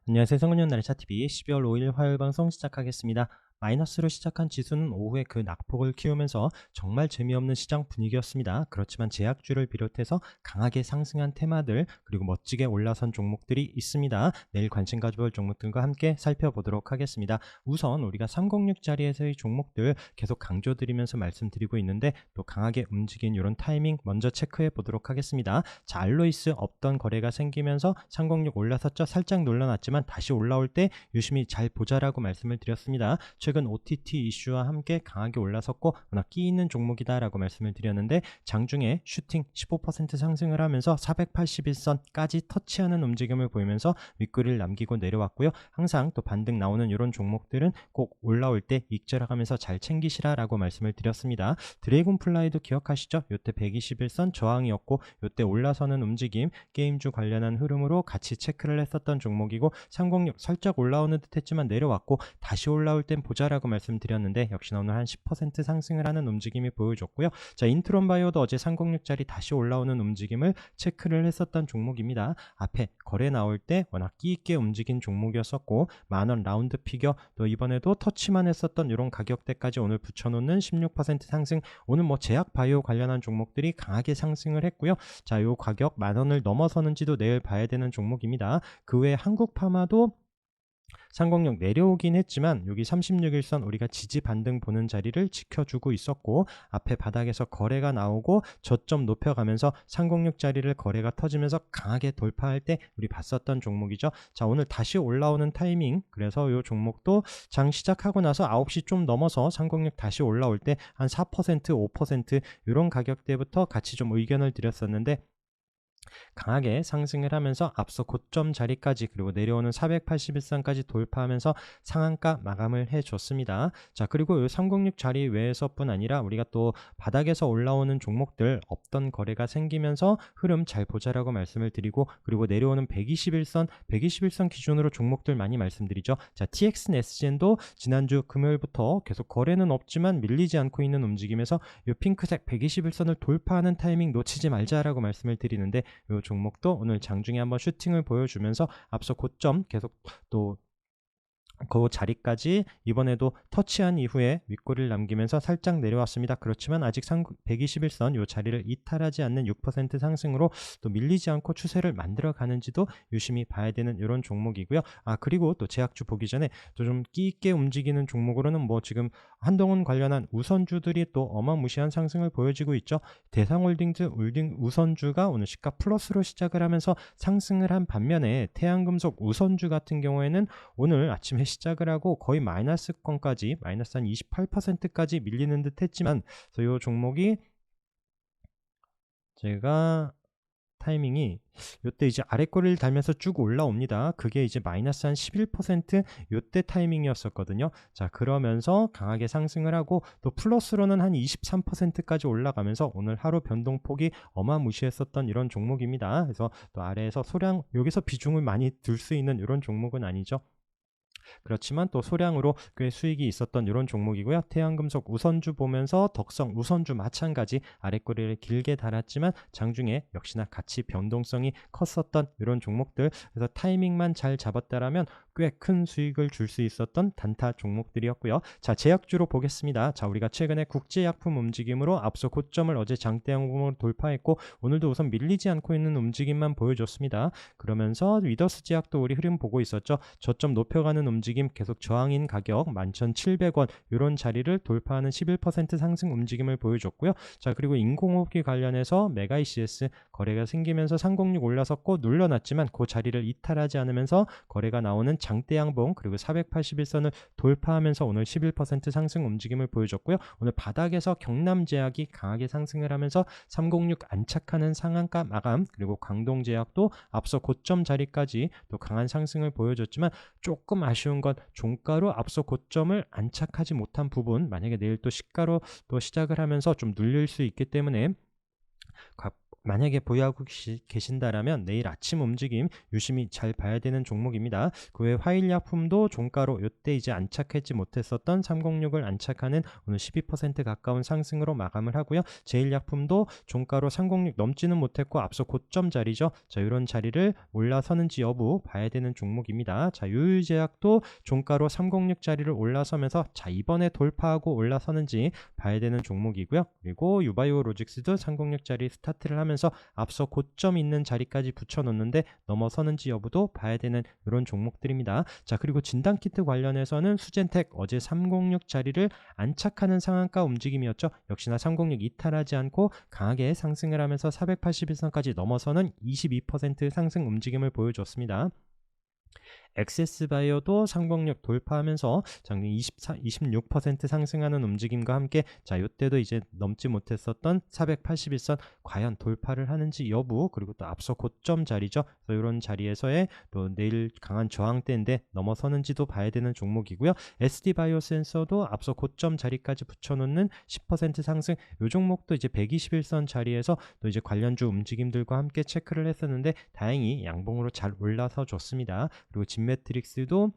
안녕하세요. 성은영 날차TV 12월 5일 화요일 방송 시작하겠습니다. 마이너스로 시작한 지수는 오후에 그 낙폭을 키우면서 정말 재미없는 시장 분위기였습니다. 그렇지만 제약주를 비롯해서 강하게 상승한 테마들 그리고 멋지게 올라선 종목들이 있습니다. 내일 관심 가져볼 종목들과 함께 살펴보도록 하겠습니다. 우선 우리가 306 자리에서의 종목들 계속 강조드리면서 말씀드리고 있는데 또 강하게 움직인 이런 타이밍 먼저 체크해 보도록 하겠습니다. 자, 알로이스 없던 거래가 생기면서 306 올라섰죠. 살짝 눌러놨지만 다시 올라올 때 유심히 잘 보자라고 말씀을 드렸습니다. 최근 OTT 이슈와 함께 강하게 올라섰고 워낙 끼 있는 종목이다 라고 말씀을 드렸는데 장중에 슈팅 15% 상승을 하면서 481선까지 터치하는 움직임을 보이면서 윗꼬리를 남기고 내려왔고요. 항상 또 반등 나오는 이런 종목들은 꼭 올라올 때 익절하면서 잘 챙기시라 라고 말씀을 드렸습니다. 드래곤플라이도 기억하시죠? 요때 121선 저항이었고 요때 올라서는 움직임 게임주 관련한 흐름으로 같이 체크를 했었던 종목이고 306 살짝 올라오는 듯 했지만 내려왔고 다시 올라올 땐 보자라고 말씀드렸는데 역시나 오늘 한 10% 상승을 하는 움직임이 보여줬고요. 자, 인트론바이오도 어제 306짜리 다시 올라오는 움직임을 체크를 했었던 종목입니다. 앞에 거래 나올 때 워낙 끼있게 움직인 종목이었었고 만원 라운드 피겨 또 이번에도 터치만 했었던 이런 가격대까지 오늘 붙여놓는 16% 상승. 오늘 뭐 제약바이오 관련한 종목들이 강하게 상승을 했고요. 자, 요 가격 만원을 넘어서는지도 내일 봐야 되는 종목입니다. 그 외에 한국파마도 306 내려오긴 했지만 여기 36일선 우리가 지지 반등 보는 자리를 지켜주고 있었고 앞에 바닥에서 거래가 나오고 저점 높여가면서 306 자리를 거래가 터지면서 강하게 돌파할 때 우리 봤었던 종목이죠. 자, 오늘 다시 올라오는 타이밍, 그래서 이 종목도 장 시작하고 나서 9시 좀 넘어서 306 다시 올라올 때 한 4% 5% 이런 가격대부터 같이 좀 의견을 드렸었는데 강하게 상승을 하면서 앞서 고점 자리까지 그리고 내려오는 481선까지 돌파하면서 상한가 마감을 해줬습니다. 자, 그리고 이 306 자리 외에서뿐 아니라 우리가 또 바닥에서 올라오는 종목들 없던 거래가 생기면서 흐름 잘 보자라고 말씀을 드리고 그리고 내려오는 121선 기준으로 종목들 많이 말씀드리죠. 자, TX 네스젠도 지난주 금요일부터 계속 거래는 없지만 밀리지 않고 있는 움직임에서 이 핑크색 121선을 돌파하는 타이밍 놓치지 말자라고 말씀을 드리는데 이 종목도 오늘 장중에 한번 슈팅을 보여주면서 앞서 고점 계속 또 그 자리까지 이번에도 터치한 이후에 윗꼬리를 남기면서 살짝 내려왔습니다. 그렇지만 아직 121선 이 자리를 이탈하지 않는 6% 상승으로 또 밀리지 않고 추세를 만들어 가는지도 유심히 봐야 되는 이런 종목이고요. 아, 그리고 또 제약주 보기 전에 또 좀 끼 있게 움직이는 종목으로는 뭐 지금 한동훈 관련한 우선주들이 또 어마무시한 상승을 보여지고 있죠. 대상홀딩스 우선주가 오늘 시가 플러스로 시작을 하면서 상승을 한 반면에 태양금속 우선주 같은 경우에는 오늘 아침에 시작을 하고 거의 마이너스권까지 마이너스 한 28%까지 밀리는 듯 했지만 이 종목이 제가 타이밍이 요때 이제 아래꼬리를 달면서 쭉 올라옵니다. 그게 이제 마이너스 한 11% 요때 타이밍이었었거든요. 자, 그러면서 강하게 상승을 하고 또 플러스로는 한 23%까지 올라가면서 오늘 하루 변동폭이 어마무시했었던 이런 종목입니다. 그래서 또 아래에서 소량 여기서 비중을 많이 들 수 있는 이런 종목은 아니죠. 그렇지만 또 소량으로 꽤 수익이 있었던 이런 종목이고요. 태양금속 우선주 보면서 덕성 우선주 마찬가지 아랫꼬리를 길게 달았지만 장중에 역시나 같이 변동성이 컸었던 이런 종목들, 그래서 타이밍만 잘 잡았다라면 꽤 큰 수익을 줄 수 있었던 단타 종목들이었고요. 자, 제약주로 보겠습니다. 자, 우리가 최근에 국제약품 움직임으로 앞서 고점을 어제 장대양봉으로 돌파했고 오늘도 우선 밀리지 않고 있는 움직임만 보여줬습니다. 그러면서 위더스 제약도 우리 흐름 보고 있었죠. 저점 높여가는 움직임 계속 저항인 가격 11,700원 이런 자리를 돌파하는 11% 상승 움직임을 보여줬고요. 자, 그리고 인공호흡기 관련해서 메가이시스 거래가 생기면서 306 올라섰고 눌러놨지만 그 자리를 이탈하지 않으면서 거래가 나오는 장대양봉 그리고 481선을 돌파하면서 오늘 11% 상승 움직임을 보여줬고요. 오늘 바닥에서 경남제약이 강하게 상승을 하면서 306 안착하는 상한가 마감, 그리고 광동제약도 앞서 고점 자리까지 또 강한 상승을 보여줬지만 조금 아쉬운 건 종가로 앞서 고점을 안착하지 못한 부분, 만약에 내일 또 시가로 또 시작을 하면서 좀 눌릴 수 있기 때문에 만약에 보유하고 계신다라면 내일 아침 움직임 유심히 잘 봐야 되는 종목입니다. 그 외 화일약품도 종가로 이때 이제 안착하지 못했었던 306을 안착하는 오늘 12% 가까운 상승으로 마감을 하고요. 제일약품도 종가로 306 넘지는 못했고 앞서 고점 자리죠. 자, 이런 자리를 올라서는지 여부 봐야 되는 종목입니다. 자, 유유제약도 종가로 306 자리를 올라서면서 자, 이번에 돌파하고 올라서는지 봐야 되는 종목이고요. 그리고 유바이오로직스도 306 자리 스타트를 하면서 앞서 고점 있는 자리까지 붙여놓는데 넘어서는지 여부도 봐야 되는 이런 종목들입니다. 자, 그리고 진단키트 관련해서는 수젠텍 어제 306 자리를 안착하는 상한가 움직임이었죠. 역시나 306 이탈하지 않고 강하게 상승을 하면서 481선까지 넘어서는 22% 상승 움직임을 보여줬습니다. 엑세스바이오도 306 돌파하면서 작년 26% 상승하는 움직임과 함께 자, 이때도 이제 넘지 못했었던 481선 과연 돌파를 하는지 여부, 그리고 또 앞서 고점 자리죠. 그래서 이런 자리에서의 또 내일 강한 저항대인데 넘어서는지도 봐야 되는 종목이고요. SD바이오 센서도 앞서 고점 자리까지 붙여놓는 10% 상승, 이 종목도 이제 121선 자리에서 또 이제 관련주 움직임들과 함께 체크를 했었는데 다행히 양봉으로 잘 올라서 줬습니다. 그리고 진매트릭스도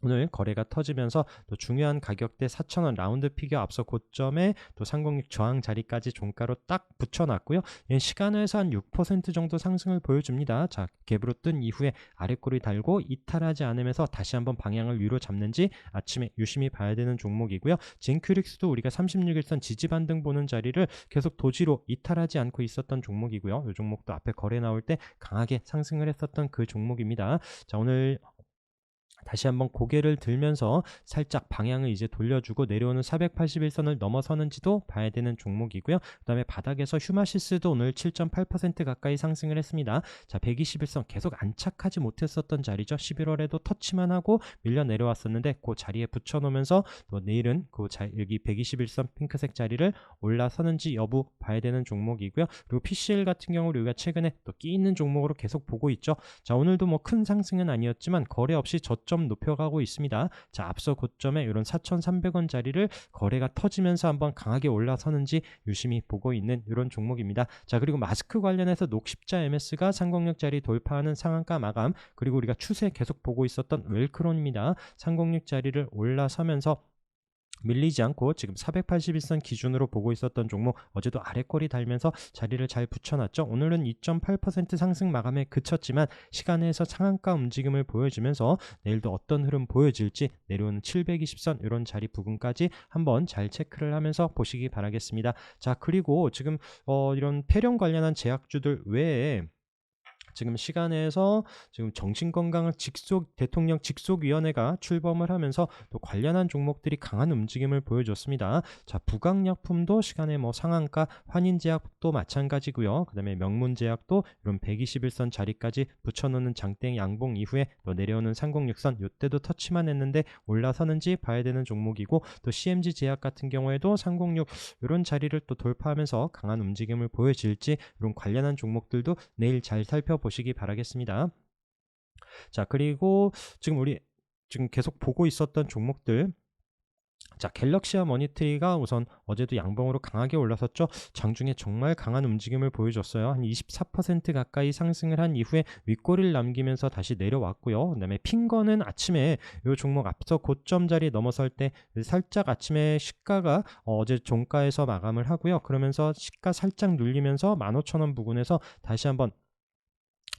오늘 거래가 터지면서 또 중요한 가격대 4,000원 라운드 피겨 앞서 고점에 또 306 저항 자리까지 종가로 딱 붙여놨고요. 시간에서 한 6% 정도 상승을 보여줍니다. 자, 갭으로 뜬 이후에 아래꼬리 달고 이탈하지 않으면서 다시 한번 방향을 위로 잡는지 아침에 유심히 봐야 되는 종목이고요. 젠큐릭스도 우리가 36일선 지지 반등 보는 자리를 계속 도지로 이탈하지 않고 있었던 종목이고요. 이 종목도 앞에 거래 나올 때 강하게 상승을 했었던 그 종목입니다. 자, 오늘 다시 한번 고개를 들면서 살짝 방향을 이제 돌려주고 내려오는 481선을 넘어서는지도 봐야 되는 종목이고요. 그 다음에 바닥에서 휴마시스도 오늘 7.8% 가까이 상승을 했습니다. 자, 121선 계속 안착하지 못했었던 자리죠. 11월에도 터치만 하고 밀려 내려왔었는데 그 자리에 붙여놓으면서 또 내일은 여기 121선 핑크색 자리를 올라서는지 여부 봐야 되는 종목이고요. 그리고 PCL 같은 경우는 우리가 최근에 또 끼 있는 종목으로 계속 보고 있죠. 자, 오늘도 뭐 큰 상승은 아니었지만 거래 없이 저점 높여가고 있습니다. 자, 앞서 고점에 이런 4,300원 자리를 거래가 터지면서 한번 강하게 올라서는지 유심히 보고 있는 이런 종목입니다. 자, 그리고 마스크 관련해서 녹십자 MS가 306 자리 돌파하는 상한가 마감, 그리고 우리가 추세 계속 보고 있었던 웰크론입니다. 306 자리를 올라서면서 밀리지 않고 지금 481선 기준으로 보고 있었던 종목 어제도 아래꼬리 달면서 자리를 잘 붙여놨죠. 오늘은 2.8% 상승 마감에 그쳤지만 시간에서 상한가 움직임을 보여주면서 내일도 어떤 흐름 보여질지 내려오는 720선 이런 자리 부근까지 한번 잘 체크를 하면서 보시기 바라겠습니다. 자, 그리고 지금 이런 폐렴 관련한 제약주들 외에 지금 시간에서 지금 정신건강 대통령 직속위원회가 출범을 하면서 또 관련한 종목들이 강한 움직임을 보여줬습니다. 자, 부강약품도 시간에 뭐 상한가, 환인제약도 마찬가지고요. 그 다음에 명문제약도 이런 121선 자리까지 붙여놓는 장대 양봉 이후에 또 내려오는 306선 이때도 터치만 했는데 올라서는지 봐야 되는 종목이고, 또 CMG제약 같은 경우에도 306 이런 자리를 또 돌파하면서 강한 움직임을 보여질지 이런 관련한 종목들도 내일 잘 살펴보시기 바라겠습니다. 자, 그리고 우리 계속 보고 있었던 종목들, 자, 갤럭시와 머니트리가 우선 어제도 양봉으로 강하게 올라섰죠. 장중에 정말 강한 움직임을 보여줬어요. 한 24% 가까이 상승을 한 이후에 윗꼬리를 남기면서 다시 내려왔고요. 그 다음에 핑거는 아침에 이 종목 앞서 고점 자리 넘어설 때 살짝 아침에 시가가 어제 종가에서 마감을 하고요. 그러면서 시가 살짝 눌리면서 15,000원 부근에서 다시 한번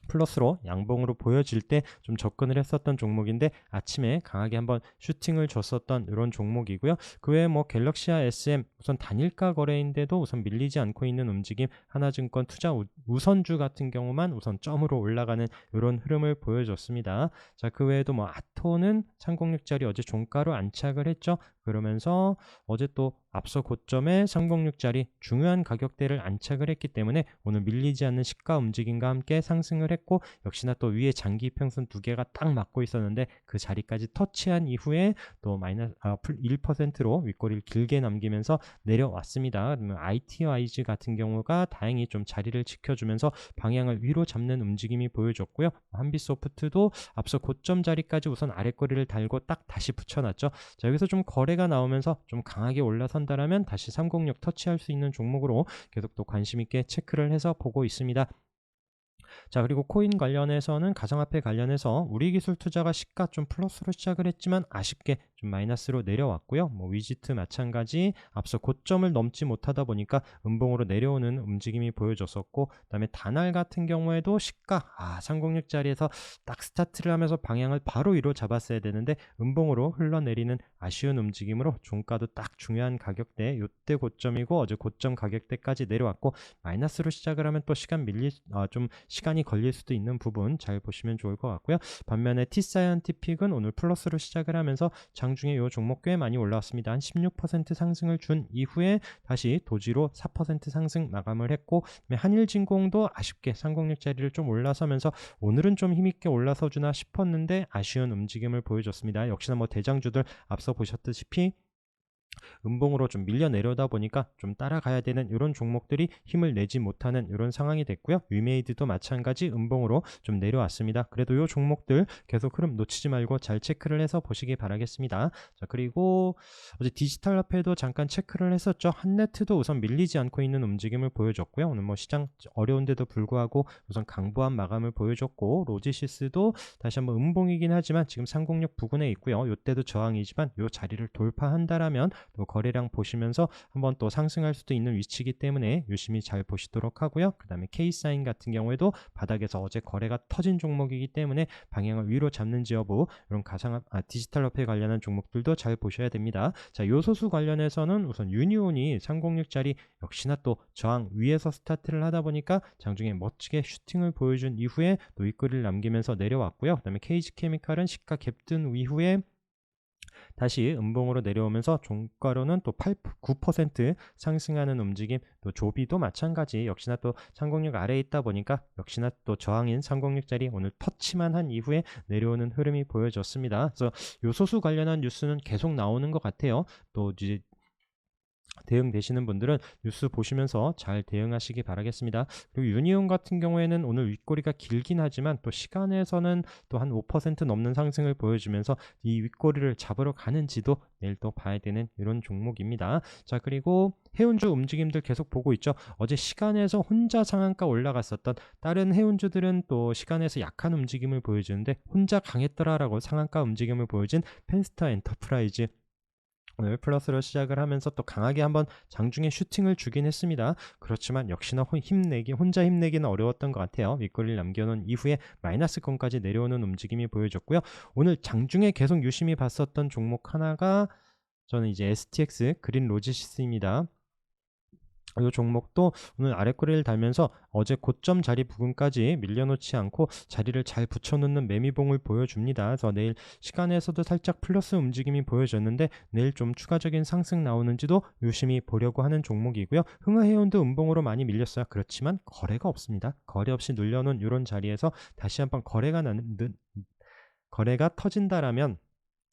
플러스로 양봉으로 보여질 때 좀 접근을 했었던 종목인데 아침에 강하게 한번 슈팅을 줬었던 이런 종목이고요. 그 외에 뭐 갤럭시와 SM 우선 단일가 거래인데도 우선 밀리지 않고 있는 움직임, 하나증권 투자 우선주 같은 경우만 우선 점으로 올라가는 이런 흐름을 보여줬습니다. 자, 그 외에도 뭐 아토는 306짜리 어제 종가로 안착을 했죠. 그러면서 어제 또 앞서 고점에 306짜리 중요한 가격대를 안착을 했기 때문에 오늘 밀리지 않는 시가 움직임과 함께 상승을 했고, 역시나 또 위에 장기 이평선 두 개가 딱 맞고 있었는데 그 자리까지 터치한 이후에 또 마이너스 1%로 윗꼬리를 길게 남기면서 내려왔습니다. 그러면 IT와이즈 같은 경우가 다행히 좀 자리를 지켜주면서 방향을 위로 잡는 움직임이 보여줬고요. 한빛소프트도 앞서 고점 자리까지 우선 아래꼬리를 달고 딱 다시 붙여놨죠. 자, 여기서 좀 거래 거래가 나오면서 좀 강하게 올라선다라면 다시 306 터치할 수 있는 종목으로 계속 또 관심 있게 체크를 해서 보고 있습니다. 자, 그리고 코인 관련해서는 가상화폐 관련해서 우리기술투자가 시가 좀 플러스로 시작을 했지만 아쉽게 좀 마이너스로 내려왔고요. 뭐 위지트 마찬가지 앞서 고점을 넘지 못하다 보니까 음봉으로 내려오는 움직임이 보여졌었고, 그다음에 다날 같은 경우에도 시가 306 자리에서 딱 스타트를 하면서 방향을 바로 위로 잡았어야 되는데 음봉으로 흘러내리는 아쉬운 움직임으로 종가도 딱 중요한 가격대, 요때 고점이고 어제 고점 가격대까지 내려왔고, 마이너스로 시작을 하면 또 좀 시간이 걸릴 수도 있는 부분 잘 보시면 좋을 것 같고요. 반면에 T사이언티픽은 오늘 플러스로 시작을 하면서 장중에 이 종목 꽤 많이 올라왔습니다. 한 16% 상승을 준 이후에 다시 도지로 4% 상승 마감을 했고, 한일진공도 아쉽게 306 자리를 좀 올라서면서 오늘은 좀 힘있게 올라서 주나 싶었는데 아쉬운 움직임을 보여줬습니다. 역시나 뭐 대장주들 앞서 보셨다시피 음봉으로 좀 밀려 내려오다 보니까 좀 따라가야 되는 이런 종목들이 힘을 내지 못하는 이런 상황이 됐고요. 위메이드도 마찬가지 음봉으로 좀 내려왔습니다. 그래도 이 종목들 계속 흐름 놓치지 말고 잘 체크를 해서 보시기 바라겠습니다. 자, 그리고 어제 디지털 화폐도 잠깐 체크를 했었죠. 한네트도 우선 밀리지 않고 있는 움직임을 보여줬고요. 오늘 뭐 시장 어려운데도 불구하고 우선 강보한 마감을 보여줬고, 로지시스도 다시 한번 음봉이긴 하지만 지금 306 부근에 있고요. 이때도 저항이지만 이 자리를 돌파한다라면 또 거래량 보시면서 한번 또 상승할 수도 있는 위치이기 때문에 유심히 잘 보시도록 하고요. 그 다음에 K사인 같은 경우에도 바닥에서 어제 거래가 터진 종목이기 때문에 방향을 위로 잡는지 여부, 이런 디지털 화폐 관련한 종목들도 잘 보셔야 됩니다. 자, 요소수 관련해서는 우선 유니온이 306짜리 역시나 또 저항 위에서 스타트를 하다 보니까 장중에 멋지게 슈팅을 보여준 이후에 또 윗꼬리를 남기면서 내려왔고요. 그 다음에 KG케미칼은 시가 갭든 이후에 다시 음봉으로 내려오면서 종가로는 또 9% 상승하는 움직임, 또 조비도 마찬가지 역시나 또 306 아래에 있다 보니까 역시나 또 저항인 306짜리 오늘 터치만 한 이후에 내려오는 흐름이 보여졌습니다. 그래서 요소수 관련한 뉴스는 계속 나오는 것 같아요. 또 이제 대응되시는 분들은 뉴스 보시면서 잘 대응하시기 바라겠습니다. 그리고 유니온 같은 경우에는 오늘 윗꼬리가 길긴 하지만 또 시간에서는 또 한 5% 넘는 상승을 보여주면서 이 윗꼬리를 잡으러 가는지도 내일 또 봐야 되는 이런 종목입니다. 자, 그리고 해운주 움직임들 계속 보고 있죠. 어제 시간에서 혼자 상한가 올라갔었던 다른 해운주들은 또 시간에서 약한 움직임을 보여주는데 혼자 강했더라라고 상한가 움직임을 보여준 펜스타 엔터프라이즈 오늘 플러스로 시작을 하면서 또 강하게 한번 장중에 슈팅을 주긴 했습니다. 그렇지만 역시나 혼자 힘내기는 어려웠던 것 같아요. 윗꼬리를 남겨놓은 이후에 마이너스권까지 내려오는 움직임이 보여졌고요. 오늘 장중에 계속 유심히 봤었던 종목 하나가 저는 이제 STX 그린 로지시스입니다. 이 종목도 오늘 아랫꼬리를 달면서 어제 고점 자리 부근까지 밀려놓지 않고 자리를 잘 붙여놓는 매미봉을 보여줍니다. 그래서 내일 시간에서도 살짝 플러스 움직임이 보여졌는데 내일 좀 추가적인 상승 나오는지도 유심히 보려고 하는 종목이고요. 흥하해운도 음봉으로 많이 밀렸어요. 그렇지만 거래가 없습니다. 거래 없이 눌려놓은 이런 자리에서 다시 한번 거래가 터진다라면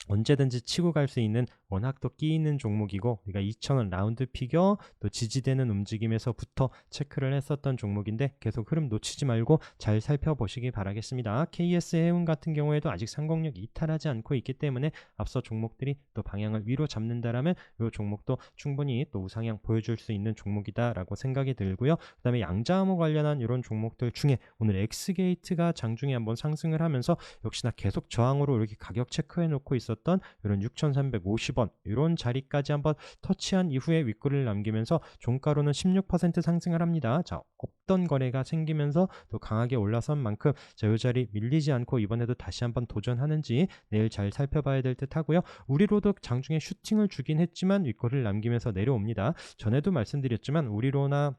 언제든지 치고 갈 수 있는 워낙 또 끼 있는 종목이고, 우리가 2,000원 라운드 피겨 또 지지되는 움직임에서부터 체크를 했었던 종목인데 계속 흐름 놓치지 말고 잘 살펴보시기 바라겠습니다. KS 해운 같은 경우에도 아직 306 이탈하지 않고 있기 때문에 앞서 종목들이 또 방향을 위로 잡는다라면 이 종목도 충분히 또 우상향 보여줄 수 있는 종목이다라고 생각이 들고요. 그 다음에 양자암호 관련한 이런 종목들 중에 오늘 엑스게이트가 장중에 한번 상승을 하면서 역시나 계속 저항으로 이렇게 가격 체크해 놓고 있었던 이런 6,350원 이런 자리까지 한번 터치한 이후에 윗꼬리를 남기면서 종가로는 16% 상승을 합니다. 자, 없던 거래가 생기면서 또 강하게 올라선 만큼 자, 이 자리 밀리지 않고 이번에도 다시 한번 도전하는지 내일 잘 살펴봐야 될 듯 하고요. 우리로도 장중에 슈팅을 주긴 했지만 윗꼬리를 남기면서 내려옵니다. 전에도 말씀드렸지만 우리로나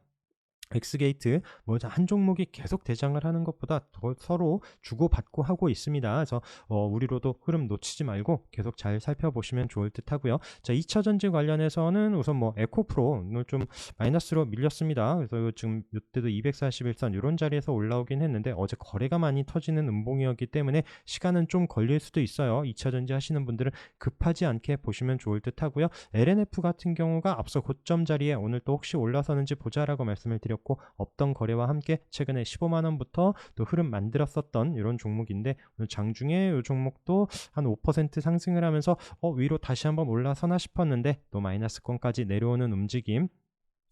엑스게이트 한 종목이 계속 대장을 하는 것보다 더 서로 주고받고 하고 있습니다. 그래서 우리로도 흐름 놓치지 말고 계속 잘 살펴보시면 좋을 듯 하고요. 자, 2차전지 관련해서는 우선 뭐 에코프로 오늘 좀 마이너스로 밀렸습니다. 그래서 지금 이때도 241선 이런 자리에서 올라오긴 했는데 어제 거래가 많이 터지는 음봉이었기 때문에 시간은 좀 걸릴 수도 있어요. 2차전지 하시는 분들은 급하지 않게 보시면 좋을 듯 하고요. LNF 같은 경우가 앞서 고점 자리에 오늘 또 혹시 올라서는지 보자라고 말씀을 드렸고 자리였고 없던 거래와 함께 최근에 15만 원부터 또 흐름 만들었었던 이런 종목인데 오늘 장중에 이 종목도 한 5% 상승을 하면서 위로 다시 한번 올라서나 싶었는데 또 마이너스권까지 내려오는 움직임,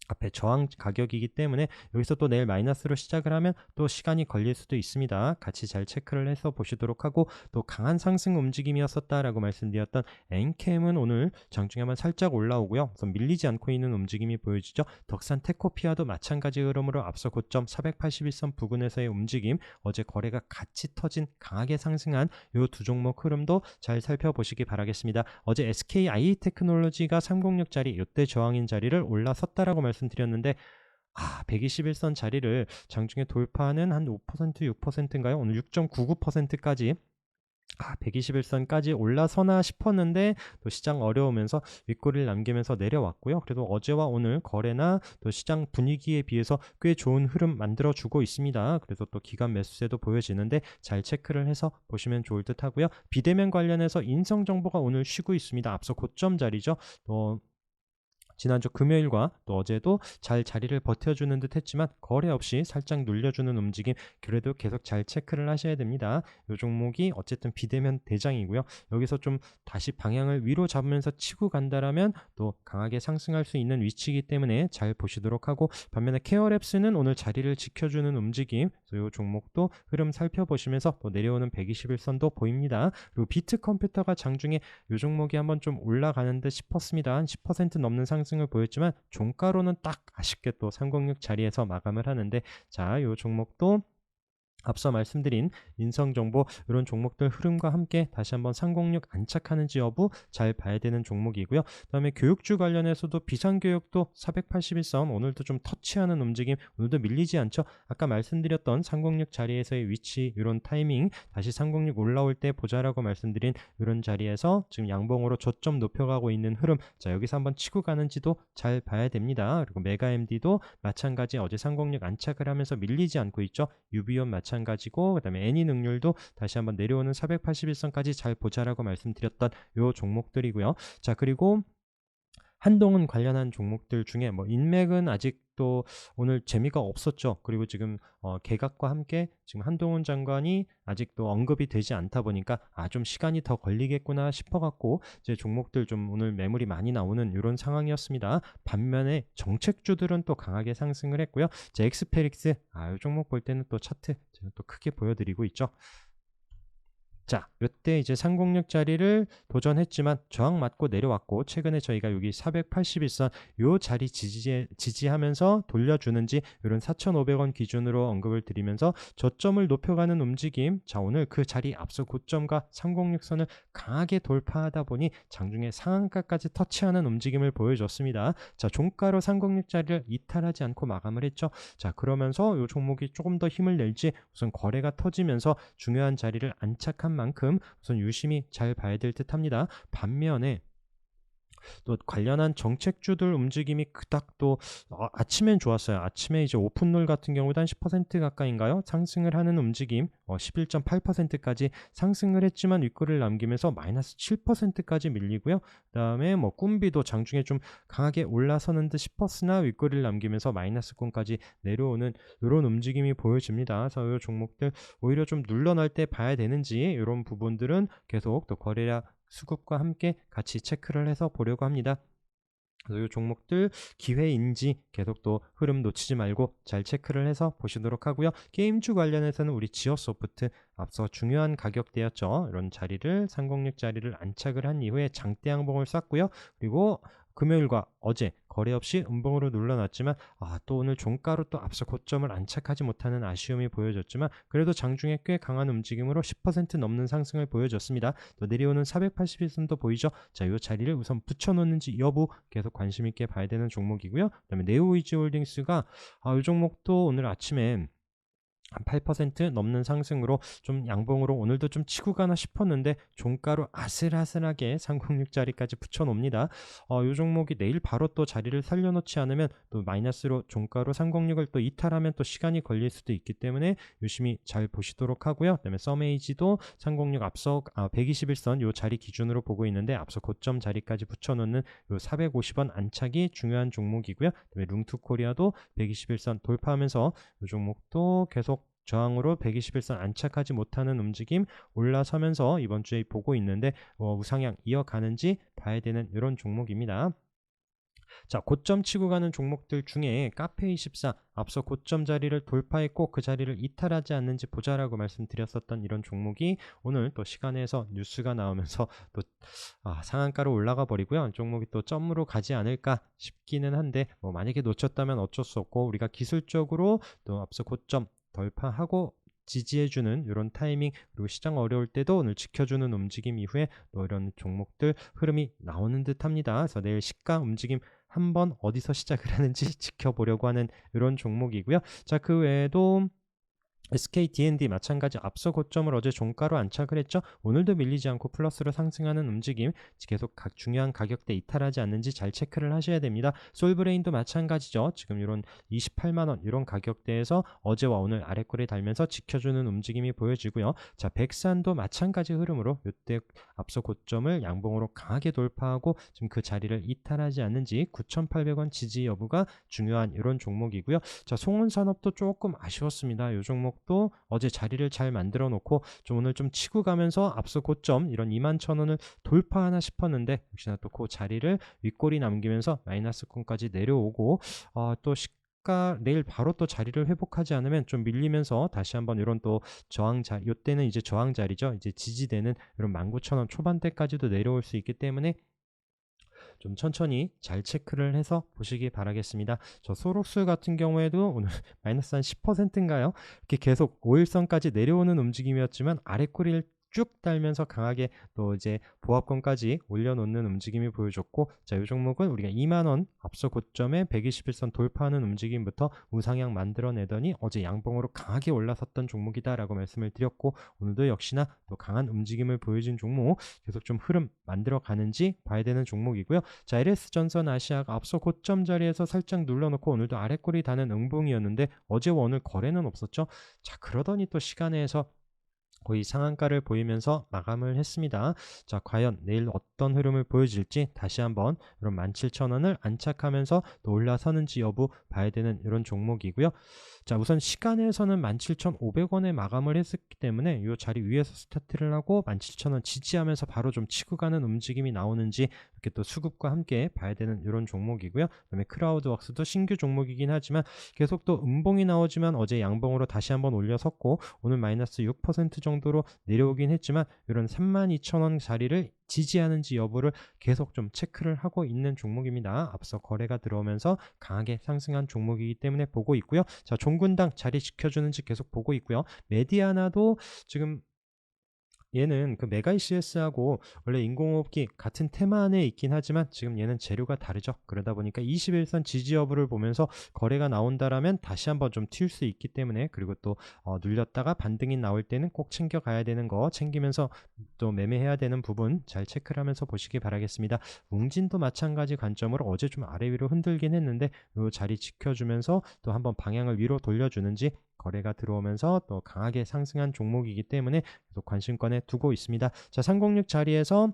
앞에 저항 가격이기 때문에 여기서 또 내일 마이너스로 시작을 하면 또 시간이 걸릴 수도 있습니다. 같이 잘 체크를 해서 보시도록 하고, 또 강한 상승 움직임이었었다라고 말씀드렸던 엔캠은 오늘 장중에 한번 살짝 올라오고요. 우선 밀리지 않고 있는 움직임이 보여지죠. 덕산 테코피아도 마찬가지 흐름으로 앞서 고점 481선 부근에서의 움직임, 어제 거래가 같이 터진 강하게 상승한 이 두 종목 흐름도 잘 살펴보시기 바라겠습니다. 어제 SKI 테크놀로지가 306자리 이때 저항인 자리를 올라섰다라고 말씀드렸는데 121선 자리를 장중에 돌파하는 한 5% 6%인가요? 오늘 6.99%까지 121선까지 올라서나 싶었는데 또 시장 어려우면서 윗꼬리를 남기면서 내려왔고요. 그래도 어제와 오늘 거래나 또 시장 분위기에 비해서 꽤 좋은 흐름 만들어주고 있습니다. 그래서 또 기관 매수세도 보여지는데 잘 체크를 해서 보시면 좋을 듯 하고요. 비대면 관련해서 인성정보가 오늘 쉬고 있습니다. 앞서 고점 자리죠. 또 지난주 금요일과 또 어제도 잘 자리를 버텨주는 듯 했지만 거래 없이 살짝 눌려주는 움직임, 그래도 계속 잘 체크를 하셔야 됩니다. 이 종목이 어쨌든 비대면 대장이고요. 여기서 좀 다시 방향을 위로 잡으면서 치고 간다라면 또 강하게 상승할 수 있는 위치이기 때문에 잘 보시도록 하고, 반면에 케어랩스는 오늘 자리를 지켜주는 움직임, 그래서 이 종목도 흐름 살펴보시면서 또 내려오는 121선도 보입니다. 그리고 비트컴퓨터가 장중에 이 종목이 한번 좀 올라가는 듯 싶었습니다. 한 10% 넘는 상승을 보였지만 종가로는 딱 아쉽게 또 306 자리에서 마감을 하는데, 자, 이 종목도 앞서 말씀드린 인성정보 이런 종목들 흐름과 함께 다시 한번 306 안착하는지 여부 잘 봐야 되는 종목이고요. 그 다음에 교육주 관련해서도 비상교육도 481선 오늘도 좀 터치하는 움직임, 오늘도 밀리지 않죠. 아까 말씀드렸던 306 자리에서의 위치, 이런 타이밍 다시 306 올라올 때 보자라고 말씀드린 이런 자리에서 지금 양봉으로 저점 높여가고 있는 흐름, 자, 여기서 한번 치고 가는지도 잘 봐야 됩니다. 그리고 메가MD도 마찬가지 어제 306 안착을 하면서 밀리지 않고 있죠. 유비온 마찬가지고, 그 다음에 애니 능률도 다시 한번 내려오는 481선까지 잘 보자라고 말씀드렸던 요 종목들이고요. 자, 그리고 한동훈 관련한 종목들 중에 인맥은 아직도 오늘 재미가 없었죠. 그리고 지금 개각과 함께 지금 한동훈 장관이 아직도 언급이 되지 않다 보니까 좀 시간이 더 걸리겠구나 싶어갖고 이제 종목들 좀 오늘 매물이 많이 나오는 이런 상황이었습니다. 반면에 정책주들은 또 강하게 상승을 했고요. 자, 엑스페릭스 이 종목 볼 때는 또 차트 제가 또 크게 보여드리고 있죠. 자, 이때 이제 306 자리를 도전했지만 저항 맞고 내려왔고, 최근에 저희가 여기 481선 요 자리 지지하면서 돌려주는지 이런 4,500원 기준으로 언급을 드리면서 저점을 높여가는 움직임, 자, 오늘 그 자리 앞서 고점과 306선을 강하게 돌파하다 보니 장중에 상한가까지 터치하는 움직임을 보여줬습니다. 자, 종가로 306 자리를 이탈하지 않고 마감을 했죠. 자, 그러면서 이 종목이 조금 더 힘을 낼지 우선 거래가 터지면서 중요한 자리를 안착한 만큼 우선 유심히 잘 봐야 될 듯 합니다. 반면에 또 관련한 정책주들 움직임이 그닥 또 아침엔 좋았어요. 아침에 이제 오픈롤 같은 경우도 한 10% 가까이인가요? 상승을 하는 움직임, 11.8%까지 상승을 했지만 윗꼬리를 남기면서 마이너스 7%까지 밀리고요. 그다음에 꿈비도 장중에 좀 강하게 올라서는 듯 싶었으나 윗꼬리를 남기면서 마이너스권까지 내려오는 이런 움직임이 보여집니다. 그래서 이 종목들 오히려 좀 눌러날 때 봐야 되는지 이런 부분들은 계속 또 거래량 수급과 함께 같이 체크를 해서 보려고 합니다. 그래서 이 종목들 기회인지 계속 또 흐름 놓치지 말고 잘 체크를 해서 보시도록 하고요. 게임주 관련해서는 우리 지어소프트 앞서 중요한 가격대였죠. 이런 자리를 306 자리를 안착을 한 이후에 장대 양봉을 쐈고요. 그리고 금요일과 어제 거래 없이 음봉으로 눌러놨지만 또 오늘 종가로 또 앞서 고점을 안착하지 못하는 아쉬움이 보여졌지만 그래도 장중에 꽤 강한 움직임으로 10% 넘는 상승을 보여줬습니다. 또 내려오는 481선도 보이죠. 자, 이 자리를 우선 붙여놓는지 여부 계속 관심 있게 봐야 되는 종목이고요. 그 다음에 네오이지홀딩스가 이 종목도 오늘 아침에 한 8% 넘는 상승으로 좀 양봉으로 오늘도 좀 치고 가나 싶었는데 종가로 아슬아슬하게 306 자리까지 붙여 놓습니다. 요 종목이 내일 바로 또 자리를 살려놓지 않으면 또 마이너스로 종가로 306을 또 이탈하면 또 시간이 걸릴 수도 있기 때문에 유심히 잘 보시도록 하고요. 그다음에 서메이지도 306 앞서 121선 요 자리 기준으로 보고 있는데 앞서 고점 자리까지 붙여 놓는 요 450원 안착이 중요한 종목이고요. 그다음에 룽투코리아도 121선 돌파하면서 이 종목도 계속 저항으로 121선 안착하지 못하는 움직임 올라서면서 이번 주에 보고 있는데 우상향 이어가는지 봐야 되는 이런 종목입니다. 자, 고점 치고 가는 종목들 중에 카페24 앞서 고점 자리를 돌파했고 그 자리를 이탈하지 않는지 보자라고 말씀드렸었던 이런 종목이 오늘 또 시간에서 뉴스가 나오면서 또 상한가로 올라가 버리고요. 종목이 또 점으로 가지 않을까 싶기는 한데 만약에 놓쳤다면 어쩔 수 없고 우리가 기술적으로 또 앞서 고점 돌파하고 지지해주는 이런 타이밍 그리고 시장 어려울 때도 오늘 지켜주는 움직임 이후에 또 이런 종목들 흐름이 나오는 듯 합니다. 그래서 내일 시가 움직임 한번 어디서 시작을 하는지 지켜보려고 하는 이런 종목이고요. 자, 그 외에도 SK D&D 마찬가지 앞서 고점을 어제 종가로 안착을 했죠. 오늘도 밀리지 않고 플러스로 상승하는 움직임 계속 중요한 가격대 이탈하지 않는지 잘 체크를 하셔야 됩니다. 솔브레인도 마찬가지죠. 지금 이런 28만원 이런 가격대에서 어제와 오늘 아래꼬리 달면서 지켜주는 움직임이 보여지고요. 자, 백산도 마찬가지 흐름으로 이때 앞서 고점을 양봉으로 강하게 돌파하고 지금 그 자리를 이탈하지 않는지 9,800원 지지 여부가 중요한 이런 종목이고요. 자, 송원산업도 조금 아쉬웠습니다. 이 종목 또 어제 자리를 잘 만들어 놓고 좀 오늘 좀 치고 가면서 앞서 고점 이런 21,000원을 돌파하나 싶었는데 역시나 또 그 자리를 윗골이 남기면서 마이너스권까지 내려오고 또 내일 바로 또 자리를 회복하지 않으면 좀 밀리면서 다시 한번 이런 또 저항 자리, 이때는 이제 저항 자리죠. 이제 지지되는 이런 19,000원 초반대까지도 내려올 수 있기 때문에 좀 천천히 잘 체크를 해서 보시기 바라겠습니다. 저 소록스 같은 경우에도 오늘 마이너스 한 10%인가요? 이렇게 계속 5일선까지 내려오는 움직임이었지만 아래꼬리를 쭉 달면서 강하게 또 이제 보합권까지 올려놓는 움직임이 보여줬고, 자, 이 종목은 우리가 2만원 앞서 고점에 121선 돌파하는 움직임부터 우상향 만들어내더니 어제 양봉으로 강하게 올라섰던 종목이다라고 말씀을 드렸고, 오늘도 역시나 또 강한 움직임을 보여준 종목 계속 좀 흐름 만들어 가는지 봐야 되는 종목이고요. 자, LS전선 아시아가 앞서 고점 자리에서 살짝 눌러놓고 오늘도 아래꼬리 다는 응봉이었는데 어제와 오늘 거래는 없었죠. 자, 그러더니 또 시간에서 거의 상한가를 보이면서 마감을 했습니다. 자, 과연 내일 어떤 흐름을 보여줄지 다시 한번 이런 17,000원을 안착하면서 또 올라서는지 여부 봐야 되는 이런 종목이고요. 자, 우선 시간에서는 17,500원에 마감을 했기 때문에 이 자리 위에서 스타트를 하고 17,000원 지지하면서 바로 좀 치고 가는 움직임이 나오는지 이렇게 또 수급과 함께 봐야 되는 이런 종목이고요. 그다음에 크라우드웍스도 신규 종목이긴 하지만 계속 또 음봉이 나오지만 어제 양봉으로 다시 한번 올려섰고 오늘 마이너스 6% 정도로 내려오긴 했지만 이런 32,000원 자리를 지지하는지 여부를 계속 좀 체크를 하고 있는 종목입니다. 앞서 거래가 들어오면서 강하게 상승한 종목이기 때문에 보고 있고요. 자, 종군당 자리 지켜주는지 계속 보고 있고요. 메디아나도 지금 얘는 그 메가 ECS하고 원래 인공호흡기 같은 테마 안에 있긴 하지만 지금 얘는 재료가 다르죠. 그러다 보니까 21선 지지 여부를 보면서 거래가 나온다라면 다시 한번 좀 튈 수 있기 때문에, 그리고 또 눌렸다가 반등이 나올 때는 꼭 챙겨 가야 되는 거 챙기면서 또 매매해야 되는 부분 잘 체크를 하면서 보시기 바라겠습니다. 웅진도 마찬가지 관점으로 어제 좀 아래 위로 흔들긴 했는데 이 자리 지켜주면서 또 한번 방향을 위로 돌려주는지 거래가 들어오면서 또 강하게 상승한 종목이기 때문에 계속 관심권에 두고 있습니다. 자, 306 자리에서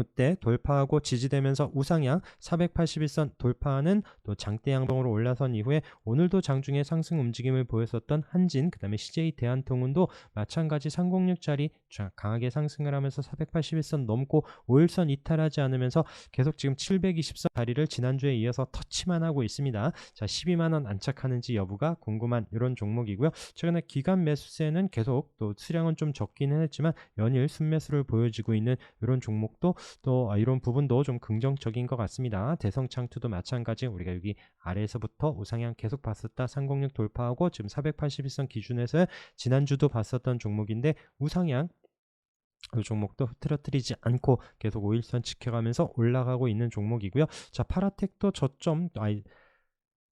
이때 돌파하고 지지되면서 우상향 481선 돌파하는 또 장대 양봉으로 올라선 이후에 오늘도 장중에 상승 움직임을 보였었던 한진, 그 다음에 CJ 대한통운도 마찬가지 306짜리 강하게 상승을 하면서 481선 넘고 5일선 이탈하지 않으면서 계속 지금 720선 자리를 지난주에 이어서 터치만 하고 있습니다. 자, 12만원 안착하는지 여부가 궁금한 이런 종목이고요. 최근에 기간 매수세는 계속 또 수량은 좀 적기는 했지만 연일 순매수를 보여주고 있는 이런 종목도 또 이런 부분도 좀 긍정적인 것 같습니다. 대성창투도 마찬가지 우리가 여기 아래에서부터 우상향 계속 봤었다 306 돌파하고 지금 481선 기준에서 지난주도 봤었던 종목인데 우상향 이 종목도 흐트러뜨리지 않고 계속 5일선 지켜가면서 올라가고 있는 종목이고요. 자, 파라텍도 저점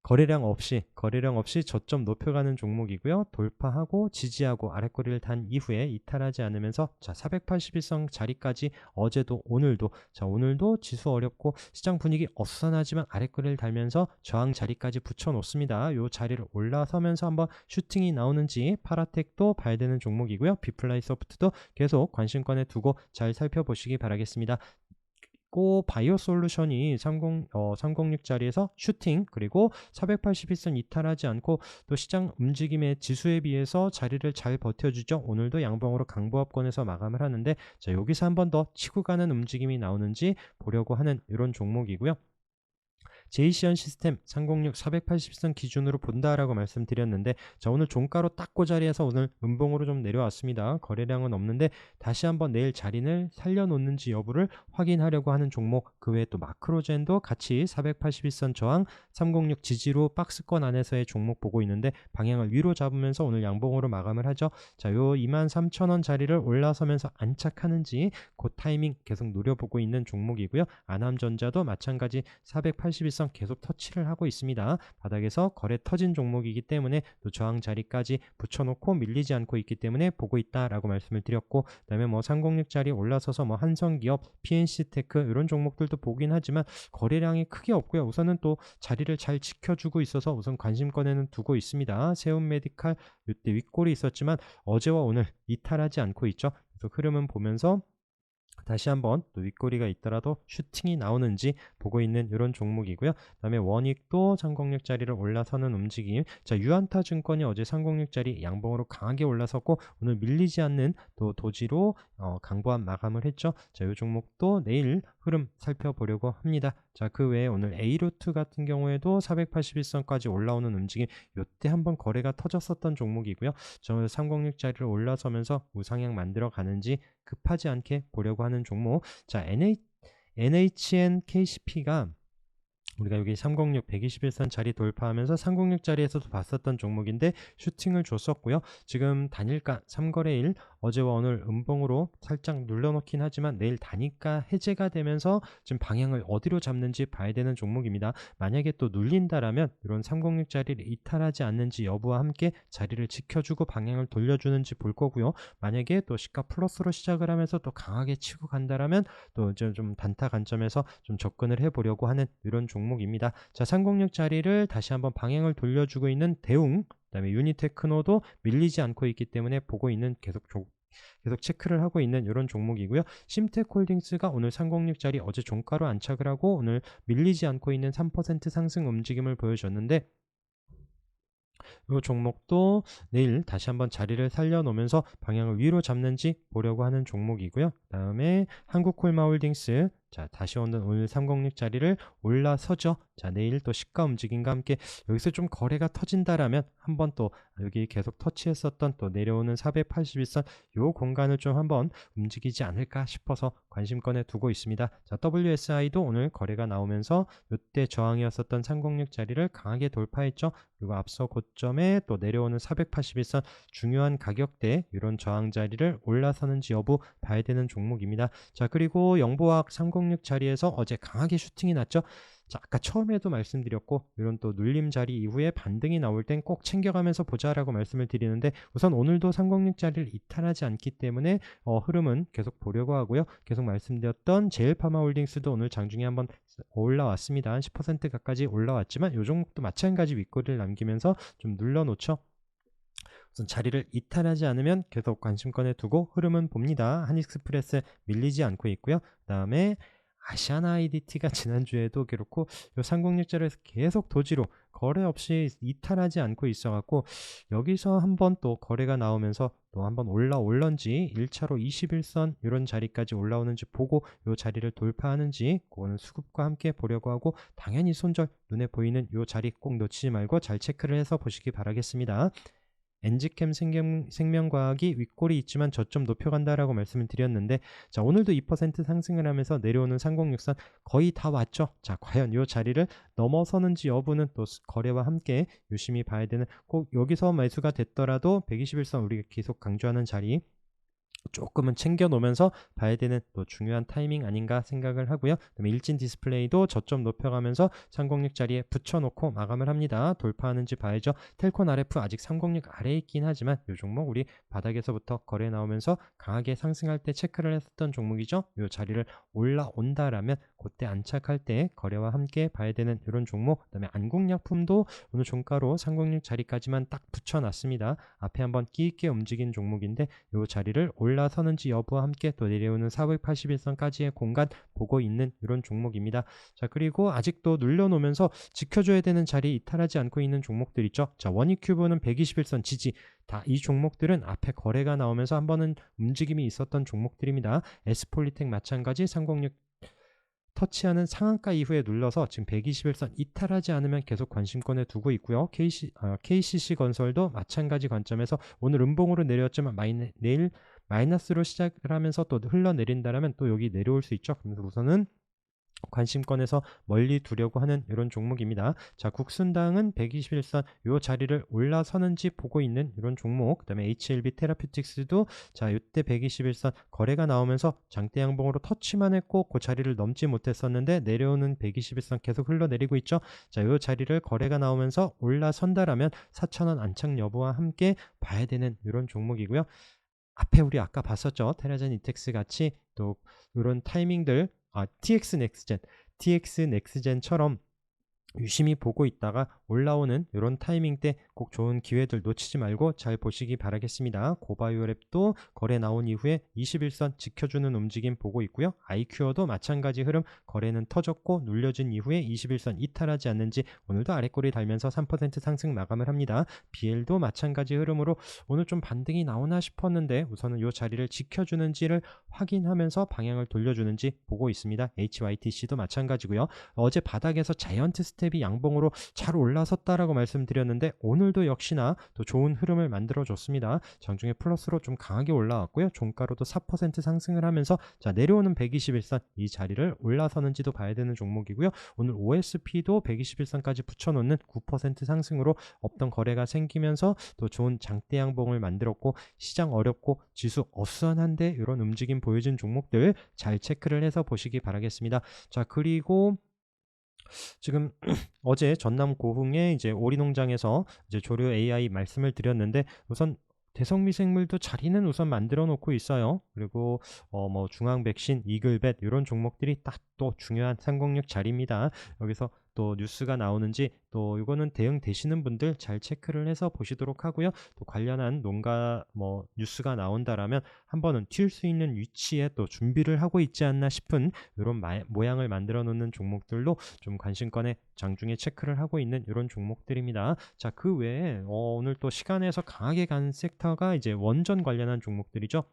거래량 없이 저점 높여가는 종목이고요. 돌파하고 지지하고 아랫꼬리를 단 이후에 이탈하지 않으면서 자 481선 자리까지 어제도 오늘도 지수 어렵고 시장 분위기 어수선하지만 아랫꼬리를 달면서 저항 자리까지 붙여 놓습니다. 요 자리를 올라서면서 한번 슈팅이 나오는지 파라텍도 봐야 되는 종목이고요. 비플라이 소프트도 계속 관심권에 두고 잘 살펴보시기 바라겠습니다. 바이오 솔루션이 306 자리에서 슈팅 그리고 481선 이탈하지 않고 또 시장 움직임의 지수에 비해서 자리를 잘 버텨주죠. 오늘도 양봉으로 강보합권에서 마감을 하는데 자 여기서 한 번 더 치고 가는 움직임이 나오는지 보려고 하는 이런 종목이고요. 제이시언 시스템 306 480선 기준으로 본다라고 말씀드렸는데 자 오늘 종가로 딱 그 자리에서 오늘 음봉으로 좀 내려왔습니다. 거래량은 없는데 다시 한번 내일 자리를 살려놓는지 여부를 확인하려고 하는 종목 그 외에 또 마크로젠도 같이 481선 저항 306 지지로 박스권 안에서의 종목 보고 있는데 방향을 위로 잡으면서 오늘 양봉으로 마감을 하죠. 자 요 23,000원 자리를 올라서면서 안착하는지 그 타이밍 계속 노려보고 있는 종목이고요. 아남전자도 마찬가지 481선 계속 터치를 하고 있습니다. 바닥에서 거래 터진 종목이기 때문에 또 저항 자리까지 붙여놓고 밀리지 않고 있기 때문에 보고 있다라고 말씀을 드렸고 그 다음에 306 자리 올라서서 한성기업, PNC테크 이런 종목들도 보긴 하지만 거래량이 크게 없고요. 우선은 또 자리를 잘 지켜주고 있어서 우선 관심권에는 두고 있습니다. 세움메디칼 이때 윗골이 있었지만 어제와 오늘 이탈하지 않고 있죠. 그래서 흐름은 보면서 다시 한번 또 윗꼬리가 있더라도 슈팅이 나오는지 보고 있는 이런 종목이고요. 그 다음에 원익도 306 자리를 올라서는 움직임. 자 유안타 증권이 어제 306 자리 양봉으로 강하게 올라섰고 오늘 밀리지 않는 또 도지로 강보한 마감을 했죠. 자 이 종목도 내일 흐름 살펴보려고 합니다. 자 그 외에 오늘 A루트 같은 경우에도 481선까지 올라오는 움직임 이때 한번 거래가 터졌었던 종목이고요. 저 306 자리를 올라서면서 우상향 만들어 가는지 급하지 않게 보려고 하는 종목. 자 NHN KCP가 우리가 여기 306 121선 자리 돌파하면서 306 자리에서도 봤었던 종목인데 슈팅을 줬었고요. 지금 단일가 3거래일 어제와 오늘 음봉으로 살짝 눌러놓긴 하지만 내일 단일가 해제가 되면서 지금 방향을 어디로 잡는지 봐야 되는 종목입니다. 만약에 또 눌린다라면 이런 306 자리를 이탈하지 않는지 여부와 함께 자리를 지켜주고 방향을 돌려주는지 볼 거고요. 만약에 또 시가 플러스로 시작을 하면서 또 강하게 치고 간다라면 또 좀 단타 관점에서 좀 접근을 해보려고 하는 이런 종목입니다. 자 306 자리를 다시 한번 방향을 돌려주고 있는 대웅 그다음에 유니테크노도 밀리지 않고 있기 때문에 보고 있는 계속 체크를 하고 있는 이런 종목이고요. 심텍홀딩스가 오늘 306 자리 어제 종가로 안착을 하고 오늘 밀리지 않고 있는 3% 상승 움직임을 보여줬는데 이 종목도 내일 다시 한번 자리를 살려놓으면서 방향을 위로 잡는지 보려고 하는 종목이고요. 그 다음에 한국콜마홀딩스 자 다시 오늘 306 자리를 올라서죠. 자 내일 또 시가 움직임과 함께 여기서 좀 거래가 터진다라면 한번 또 여기 계속 터치했었던 또 내려오는 481선 요 공간을 좀 한번 움직이지 않을까 싶어서 관심권에 두고 있습니다. 자 WSI도 오늘 거래가 나오면서 이때 저항이었었던 306 자리를 강하게 돌파했죠. 그리고 앞서 고점에 또 내려오는 481선 중요한 가격대 이런 저항 자리를 올라서는지 여부 봐야 되는 종목입니다. 자 그리고 영보학 306 자리에서 어제 강하게 슈팅이 났죠. 자 아까 처음에도 말씀드렸고 이런 또 눌림 자리 이후에 반등이 나올 땐 꼭 챙겨가면서 보자라고 말씀을 드리는데 우선 오늘도 306 자리를 이탈하지 않기 때문에 흐름은 계속 보려고 하고요. 계속 말씀드렸던 제일파마홀딩스도 오늘 장중에 한번 올라왔습니다. 한 10% 가까이 올라왔지만 이 종목도 마찬가지 윗꼬리를 남기면서 좀 눌러놓죠. 우선 자리를 이탈하지 않으면 계속 관심권에 두고 흐름은 봅니다. 한익스프레스 밀리지 않고 있고요. 그 다음에 아시아나 IDT가 지난주에도 그렇고 요 306자리에서 계속 도지로 거래 없이 이탈하지 않고 있어갖고 여기서 한번 또 거래가 나오면서 또 한번 올라올런지 1차로 21선 이런 자리까지 올라오는지 보고 요 자리를 돌파하는지 그거는 수급과 함께 보려고 하고 당연히 손절 눈에 보이는 요 자리 꼭 놓치지 말고 잘 체크를 해서 보시기 바라겠습니다. 엔지캠 생명과학이 윗골이 있지만 저점 높여간다라고 말씀을 드렸는데 자 오늘도 2% 상승을 하면서 내려오는 3063 거의 다 왔죠. 자 과연 이 자리를 넘어서는지 여부는 또 거래와 함께 유심히 봐야 되는 꼭 여기서 매수가 됐더라도 121선 우리가 계속 강조하는 자리 조금은 챙겨 놓으면서 봐야 되는 또 중요한 타이밍 아닌가 생각을 하고요. 그다음에 일진 디스플레이도 저점 높여가면서 306 자리에 붙여놓고 마감을 합니다. 돌파하는지 봐야죠. 텔콘 RF 아직 306 아래에 있긴 하지만 이 종목 우리 바닥에서부터 거래 나오면서 강하게 상승할 때 체크를 했었던 종목이죠. 이 자리를 올라온다라면 그때 안착할 때 거래와 함께 봐야 되는 이런 종목. 그다음에 안국약품도 오늘 종가로 306 자리까지만 딱 붙여놨습니다. 앞에 한번 끼 있게 움직인 종목인데 이 자리를 올라서는지 여부와 함께 또 내려오는 481선까지의 공간 보고 있는 이런 종목입니다. 자, 그리고 아직도 눌려놓으면서 지켜줘야 되는 자리 이탈하지 않고 있는 종목들 있죠. 자, 원익큐브는 121선 지지. 다 이 종목들은 앞에 거래가 나오면서 한 번은 움직임이 있었던 종목들입니다. S폴리텍 마찬가지 306 터치하는 상한가 이후에 눌러서 지금 121선 이탈하지 않으면 계속 관심권에 두고 있고요. KCC 건설도 마찬가지 관점에서 오늘 음봉으로 내렸지만 내일 마이너스로 시작을 하면서 또 흘러내린다면 또 여기 내려올 수 있죠. 그래서 우선은 관심권에서 멀리 두려고 하는 이런 종목입니다. 자, 국순당은 121선 요 자리를 올라서는지 보고 있는 이런 종목. 그다음에 HLB 테라퓨틱스도 자, 이때 121선 거래가 나오면서 장대 양봉으로 터치만 했고 그 자리를 넘지 못했었는데 내려오는 121선 계속 흘러내리고 있죠. 자, 요 자리를 거래가 나오면서 올라선다라면 4,000원 안착 여부와 함께 봐야 되는 이런 종목이고요. 앞에 우리 아까 봤었죠. 테라젠 이텍스 같이 또 이런 타이밍들 TX 넥스젠처럼 유심히 보고 있다가 올라오는 이런 타이밍 때 꼭 좋은 기회들 놓치지 말고 잘 보시기 바라겠습니다. 고바이오랩도 거래 나온 이후에 21선 지켜주는 움직임 보고 있고요. 아이큐어도 마찬가지 흐름 거래는 터졌고 눌려진 이후에 21선 이탈하지 않는지 오늘도 아래꼬리 달면서 3% 상승 마감을 합니다. BL도 마찬가지 흐름으로 오늘 좀 반등이 나오나 싶었는데 우선은 이 자리를 지켜주는지를 확인하면서 방향을 돌려주는지 보고 있습니다. HYTC도 마찬가지고요. 어제 바닥에서 자이언트 스텝이 양봉으로 잘 올라섰다라고 말씀드렸는데 오늘도 역시나 또 좋은 흐름을 만들어줬습니다. 장중에 플러스로 좀 강하게 올라왔고요. 종가로도 4% 상승을 하면서 자, 내려오는 121선 이 자리를 올라서는지도 봐야 되는 종목이고요. 오늘 OSP도 121선까지 붙여놓는 9% 상승으로 없던 거래가 생기면서 또 좋은 장대 양봉을 만들었고 시장 어렵고 지수 어수선한데 이런 움직임 보여준 종목들 잘 체크를 해서 보시기 바라겠습니다. 자, 그리고 지금 어제 전남 고흥의 이제 오리농장에서 이제 조류 AI 말씀을 드렸는데 우선 대성미생물도 자리는 우선 만들어 놓고 있어요. 그리고 뭐 중앙백신, 이글벳 이런 종목들이 딱 또 중요한 306 자리입니다. 여기서 또 뉴스가 나오는지 또 이거는 대응되시는 분들 잘 체크를 해서 보시도록 하고요. 또 관련한 농가 뭐 뉴스가 나온다라면 한 번은 튈 수 있는 위치에 또 준비를 하고 있지 않나 싶은 이런 모양을 만들어 놓는 종목들로 좀 관심권에 장중에 체크를 하고 있는 이런 종목들입니다. 자, 그 외에 오늘 또 시간에서 강하게 간 섹터가 이제 원전 관련한 종목들이죠.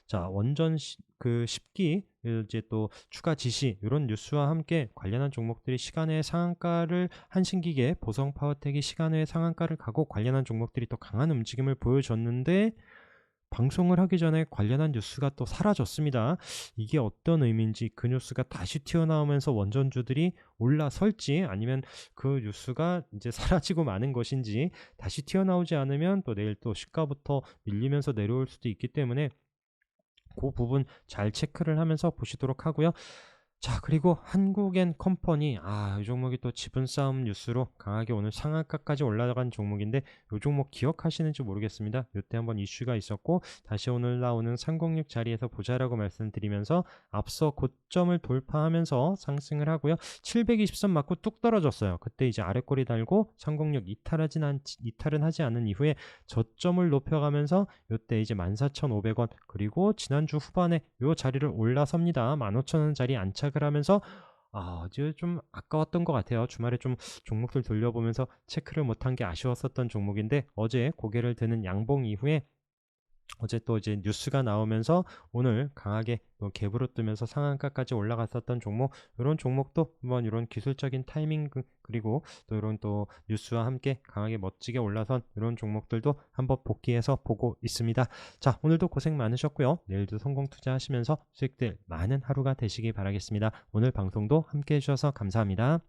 자, 원전 그 10기 이제 또 추가 지시 이런 뉴스와 함께 관련한 종목들이 시간의 상한가를 한신기계 보성파워텍이 시간의 상한가를 가고 관련한 종목들이 또 강한 움직임을 보여줬는데 방송을 하기 전에 관련한 뉴스가 또 사라졌습니다. 이게 어떤 의미인지 그 뉴스가 다시 튀어나오면서 원전주들이 올라설지 아니면 그 뉴스가 이제 사라지고 마는 것인지 다시 튀어나오지 않으면 또 내일 또 시가부터 밀리면서 내려올 수도 있기 때문에 그 부분 잘 체크를 하면서 보시도록 하고요. 자, 그리고 한국엔 컴퍼니 이 종목이 또 지분 싸움 뉴스로 강하게 오늘 상한가까지 올라간 종목인데 이 종목 기억하시는지 모르겠습니다. 이때 한번 이슈가 있었고 다시 오늘 나오는 306 자리에서 보자라고 말씀드리면서 앞서 고점을 돌파하면서 상승을 하고요. 720선 맞고 뚝 떨어졌어요. 그때 이제 아래꼬리 달고 306 이탈은 하지 않은 이후에 저점을 높여가면서 이때 이제 14,500원 그리고 지난주 후반에 이 자리를 올라섭니다. 15,000원 자리 안착 을 하면서 어제 좀 아까웠던 것 같아요. 주말에 좀 종목들 돌려보면서 체크를 못한 게 아쉬웠었던 종목인데 어제 고개를 드는 양봉 이후에 어제 또 이제 뉴스가 나오면서 오늘 강하게 또 갭으로 뜨면서 상한가까지 올라갔었던 종목 이런 종목도 한번 이런 기술적인 타이밍 그리고 또 이런 또 뉴스와 함께 강하게 멋지게 올라선 이런 종목들도 한번 복귀해서 보고 있습니다. 자, 오늘도 고생 많으셨고요. 내일도 성공 투자하시면서 수익들 많은 하루가 되시기 바라겠습니다. 오늘 방송도 함께 해주셔서 감사합니다.